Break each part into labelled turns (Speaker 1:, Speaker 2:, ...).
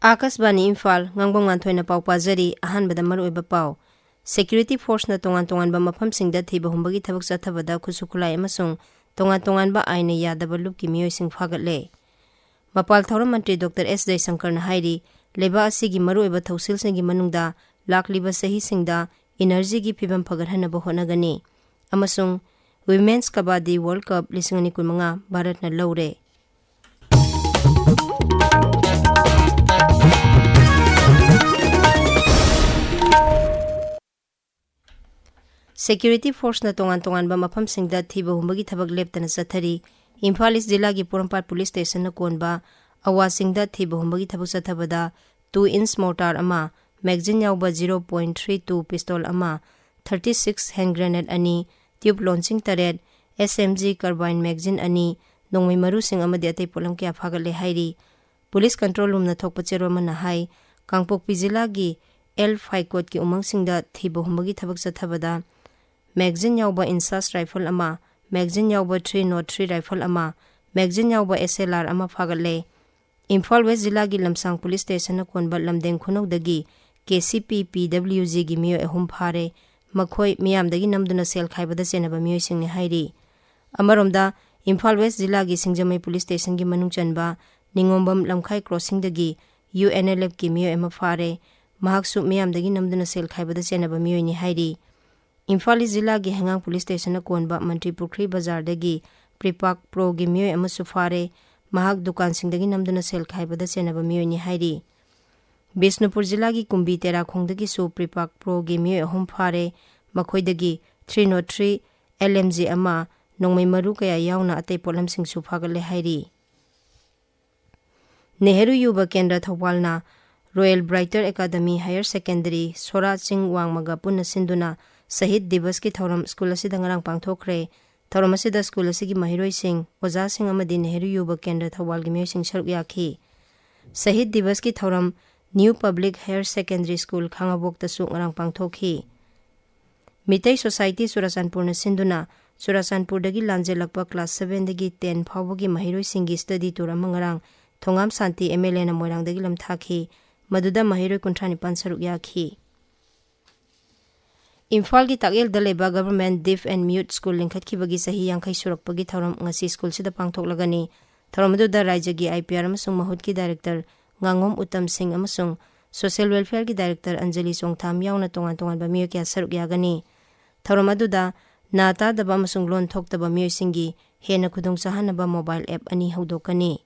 Speaker 1: Akasbani Imphal Ngangbam Nganthoi na pau pajari ahanbada maruoiba pau Security Force na tongan ba mafamsingda thiba humbagi thabak chathabada khusukhulai amasung tongan ba aina yadaba lupki miyoising phagatle Mapal Thauram Mantri Dr. S. Jaishankar na hairi leba asigi maruoiba thausilsingi manungda lakliba sahisingda energy gi phibam phagarhanaba honagani amasung Women's Kabaddi World Cup 2025 Bharat na laure Security Force na tongan ba mafamsingda thiba humbagi thabak leptana chathari Imphal East Jilla gi Porampat Police Station na konba awasingda thiba humbagi thabak chathabada 2-inch mortar ama magazine yauba 0.32 pistol ama 36 hand grenade ani tube launching taret SMG carbine magazine ani nongmai marusing amadi atai polam kya phagatle hairi Police Control Room na thokpa chero mana hai Kangpokpi Jilla gi L5 Court ki umangsingda thiba humbagi thabak chathabada magazine yauba insas rifle ama magazine yauba 303 rifle ama magazine yauba SLR ama phagatle Imphal West Jilla gi Lamsang Police Station na konba lamdeng khunokdagi KCP PWG gi miyo ehum phare makhoi miyamdagi namduna sel khaibada chenaba miyo singni hairi amaromda Imphal West Jilla gi Singjamai Police Station gi manung chanba Ningombam Lamkhai Crossing dagi UNLF gi miyo ema phare mahaksu miyamdagi namduna sel khaibada chenaba miyo ni hairi Imphal Jilla gi Hangang Police Station na konba Mantri Pukri Bazar dagi Pripak Pro gi miyo ema sufare mahak dukan singdagi namduna sel khaibada chenaba miyo ni hairi Bisnupur Jilla gi Kumbi Tera Khongdagi su Pripak Pro gi miyo ehum phare makhoidagi 303 LMG ama nongmai maru kaya yauna atai polam sing su phagalle hairi Nehru Yuba Kendra Thawalna Royal Brighter Academy Higher Secondary Sora Singh Wangmaga punna sinduna Sahid Divas ki thauram school asida ngarang pangthokre thauram asida school asigi mahiroi sing oja sing amadi Nehru Yuba Kendra Thawal gi miyo sing saruk yakhi Sahid Divas ki thauram New Public Higher Secondary School Khangabok tasu ngarang pangthokhi Mitai Society Surasanpur na sinduna Surasanpur dagi lanjelakpa class 7 dagi 10 phawagi mahiroi singi study tour amangarang Thongam Santi MLA na moirang dagi lamthakhi maduda mahiroi kunthani pan saruk yakhi Imphal gi Takyel Daleba Government Deaf and Mute School lingkhatki bagi sahi yangkai surakpagi thauram ngasi school sida pangthoklagani thauramadu rajya gi IPR amasung mahut ki director Ngangom Uttam Singh amasung Social Welfare gi director Anjali Songtham yauna tongan ba miyo kya saruk yagani thauramadu nata daba amasung lon thoktaba miyo singi hena khudong sahanaba mobile app ani hodokani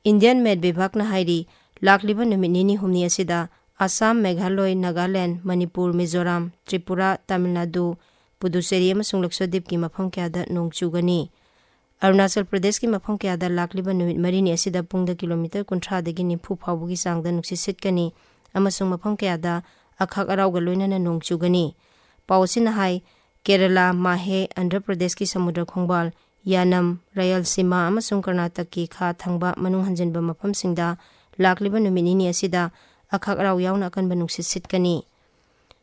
Speaker 1: Indian Med Vibhag na hairi lakliba numit nini humni asida Assam, Meghalaya, Nagaland, Manipur, Mizoram, Tripura, Tamil Nadu, Puducherry amasung Lakshadweep ki mafam kyada nong chugani. Arunachal Pradesh ki mafam kyada lakliba numit marini asida pungda kilometer 30 dagi 90 phawbugi sangda nungsi sitkani amasung mafam kyada akhak arauga loinana nong chugani. Pawsina hai Kerala, Mahe, Andhra Pradesh ki samudra khongbal, Yanam, Rayalaseema amasung Karnataka ki kha thangba manung hanjinba mafam singda lakliba numit nini asida akhak rau yauna akan banung sitkani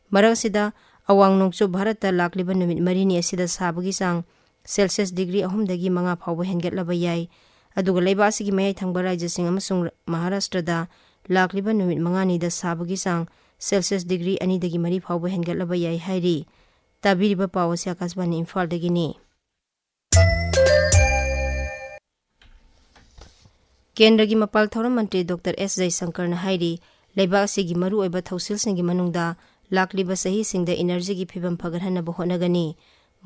Speaker 1: marang sida awang nongchu Bharata lakliba numit marini asida sabagi sang Celsius degree 3 dagi 5 phawba hengatlaba yai aduga leiba asigi mayai thangba rajya sing amasung Maharashtra da lakliba numit 5 ni da sabagi sang Celsius degree 2 dagi 3 phawba hengatlaba yai hairi tabiriba pawasi Akasbani Imphal dagi ni Kendra gi Mapal Thauram Mantri Dr. S. Jaishankar na hairi Leibak asigi maru oiba thausil singi manungda lakliba sahi singda energy gi phibam phagarhanaba honagani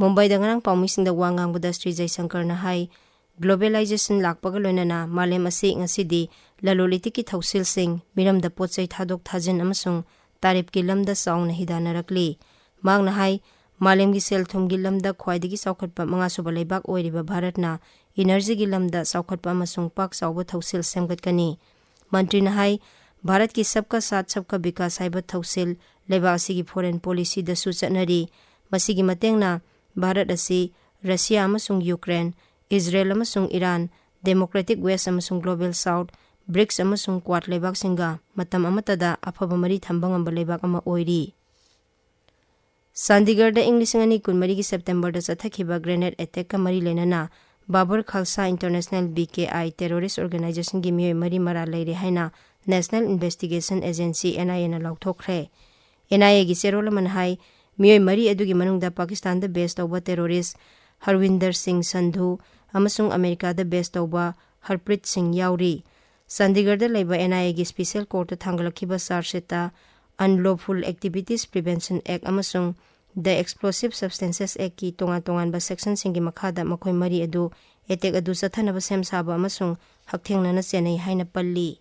Speaker 1: Mumbai da ngarang paumi singda wangang buda Sri Jaishankar na hai globalization lakpaga loinana malem asi ngasidi laloliti ki thausil sing miramda pochai thadok thajin amasung tarif ki lamda saungna hidana rakli magna hai malem gi sel thum gi lamda khwaidigi saukhatpa manga suba leibak oiriba Bharatna energy gi lamda saukhatpa amasung pak sauba thausil semgatkani mantri na hai Bharat ki sabka saath sabka vikas haiba thausil leiba asigi foreign policy da su chatnari masigi matengna Bharat asi Russia amasung Ukraine Israel amasung Iran Democratic West amasung Global South BRICS amasung Quad leibak singa matam amatada afaba mari thambangamba leibak ama oiri Chandigarh da English ngani kunmari gi September da chathakiba grenade attack ka mari lenana Babur Khalsa International BKI terrorist organization gi miyo mari mara leire haina National Investigation Agency NIA na lauthokre. NIA gi serol man hai mioi mari adugi manungda Pakistan da based over terrorist Harwinder Singh Sandhu amasung America da based over Harpreet Singh Yauri. Chandigarh da laiba NIA gi special court ta thangalakhiba chargeta Unlawful Activities Prevention Act amasung The Explosive Substances Act ki tongan ba section singi makhada makhoi mari adu attack adu sathanaba sem saba amasung hakthengna na chenai haina palli.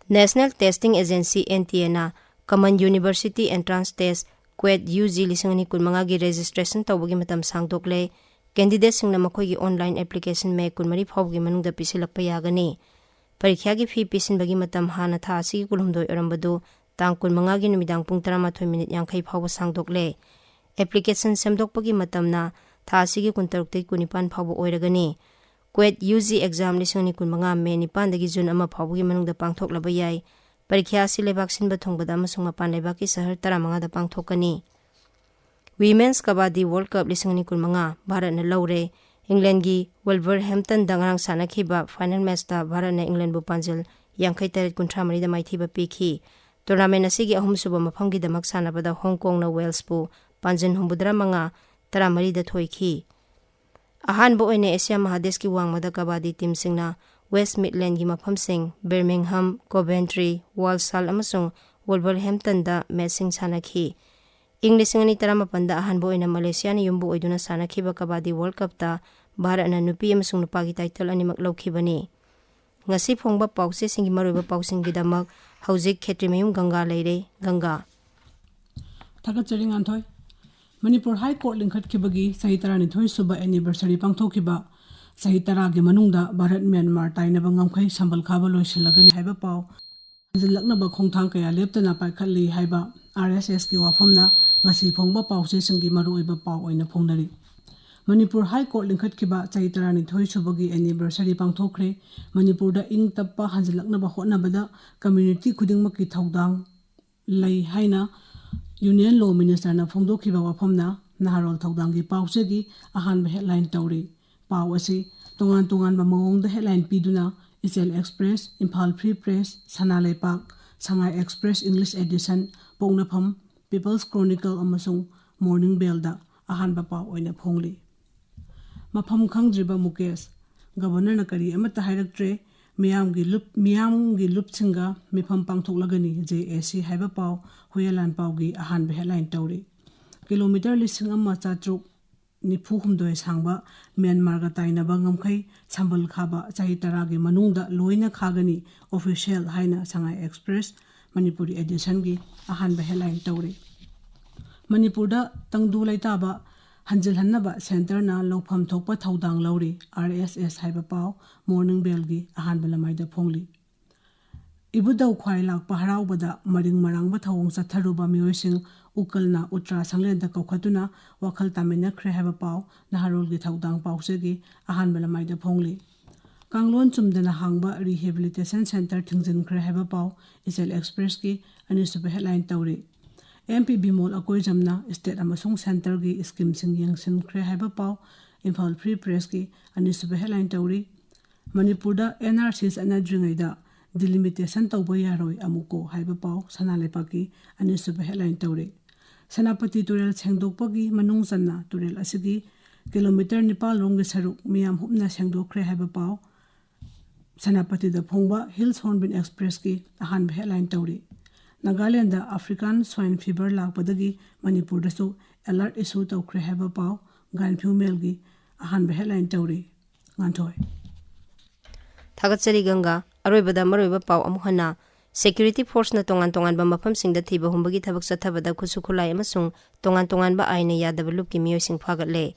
Speaker 1: National Testing Agency NTA na Common University Entrance Test QUET UG 2015 gi registration tawbagi matam sangdokle candidate singna makhoi gi online application me 12 phawgi manungda pisilakpa yagani. Parikya gi fee pisinbagi matam hana tha asi kulumdoi orambadu tang 15 gi numidang pung 13 minute yankhai phawba sangdokle. Application semdokpagi matamna tha asi gi 16 19 phawba oiragani. QUET UG exam 2015 me 9 dagi June ama phawgi manungda pangthoklaba yai. Parikya si lebak sinba thongbada amasung mapan lebak ki sahar 15 da pangthokani. Women's Kabaddi World Cup 2015 Bharat na laure. England gi Wolverhampton dangrang sanakhiba final match ta Bharat na England bu panjal yankhai taret kunthra mari da maithiba pikhi. Tournament asigi ahum suba mafam gi damak sanabada Hong Kong na Wales bu panjan humbudra manga tara mari da thoikhi. Ahan bo oine Asia Mahadesh ki wangmada kabaddi team singna West Midland gi mafam sing Birmingham, Coventry, Walsall amasung Wolverhampton da matching sanakhi. English ngani tarama panda ahan bo oina Malaysia ni yumbu oiduna sanakhiba kabaddi World Cup ta Bharat na nupi amasung nupa gi title animak laukhibani. Ngasi phongba pause singi maroiba pausing gidamak Hauzik Khetrimayum Ganga leire Ganga.
Speaker 2: Thakachari Nganthoi Manipur High Court lingkhat khibagi sahi 12 suba anniversary pangthokiba sahi 10 gi manungda Bharat Myanmar tainaba ngamkhai sambal khaba loisilagani haiba paw jilaknaba khongthang kaya leptana paikhatli haiba RSS ki wafamna ngasi phongba pause singi maroiba paw oina phongnari. Manipur High Court lingkhat khiba sahi 12 subagi anniversary pangthokre. Manipur da ing tappa hanjilaknaba hotnabada community khudingmakki thaudang lei haina Union Law Minister na phongdokhiba wafamna naharol thaudanggi pausegi ahanba headline tawri. Paw asi tongan ba mawongda headline piduna Isel Express, Imphal Free Press, Sanalei Park, Sangai Express English Edition, Pongnafam, People's Chronicle amasung Morning Bell da ahanba paw oina phongli. Mafam khangdriba Mukesh Governor na kari amata hairaktre miyam gi lup singa mifam pangthoklagani JAC haiba paw Huyalan paw gi ahanba headline tawri. Kilometer lising amma chatruk nifu humdoi sangba Myanmar ga tainaba ngamkhai sambal khaba sahi 10 gi manungda loina khagani official haina Sangai Express Manipuri edition gi ahanba headline tawri. Manipurda tangdu laitaba Hanjil Hannaba Center na Lofam Thokpa Thaudang Lauri RSS haiba paw Morning Bell gi ahanba lamaida phongli. Ibudau khwai lakpa haraubada maring marangba thawong satharuba miyoising ukalna utra sanglenda kaukhatuna wakhal tamina khre haiba paw naharul gi thaudang pawsegi ahanba lamaida phongli. Kanglon chumdana hangba rehabilitation center thingjin khre haiba paw Isel Express gi anisuba headline tawri. MP Bimol akoi jamna state amasung center gi scheme sing yangsin khre haiba paw Imphal Free Press gi anisuba headline tawri. Manipurda NRCs anadringaida delimitation tawba yaroi amuko haiba paw Sanalepa gi anisuba headline tawri. Sanapati Turel sengdokpagi manung sanna Turel asigi kilometer 9 rong gi saruk miyam hupna sengdokre haiba paw Sanapati da phongba Hills Hornbill Express gi ahanba headline tawri. Nagaland da African Swine Fever lakpadagi Manipur da su alert issue tawkre haiba paw Ganphu Mail gi ahanba headline tawri. Nganthoi
Speaker 1: Thakachari Ganga aroibada maroiba paw amuhana Security Force na tongan ba mafam singda thiba humbagi thabak sathabada khusu khulai amasung tongan ba aina yadaba lupki miyoising phaгаtle.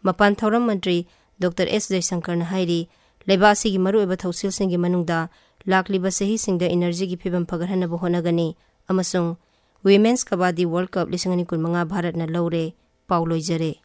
Speaker 1: Mapan Thauram Mantri Dr. S. Jaishankar na hairi leibasi gi maroiba thausil singi manungda lakliba sahi singda energy gi phibam phagarhana bo honagani amasung Women's Kabaddi World Cup 2015 Bharat na laure paw loijare.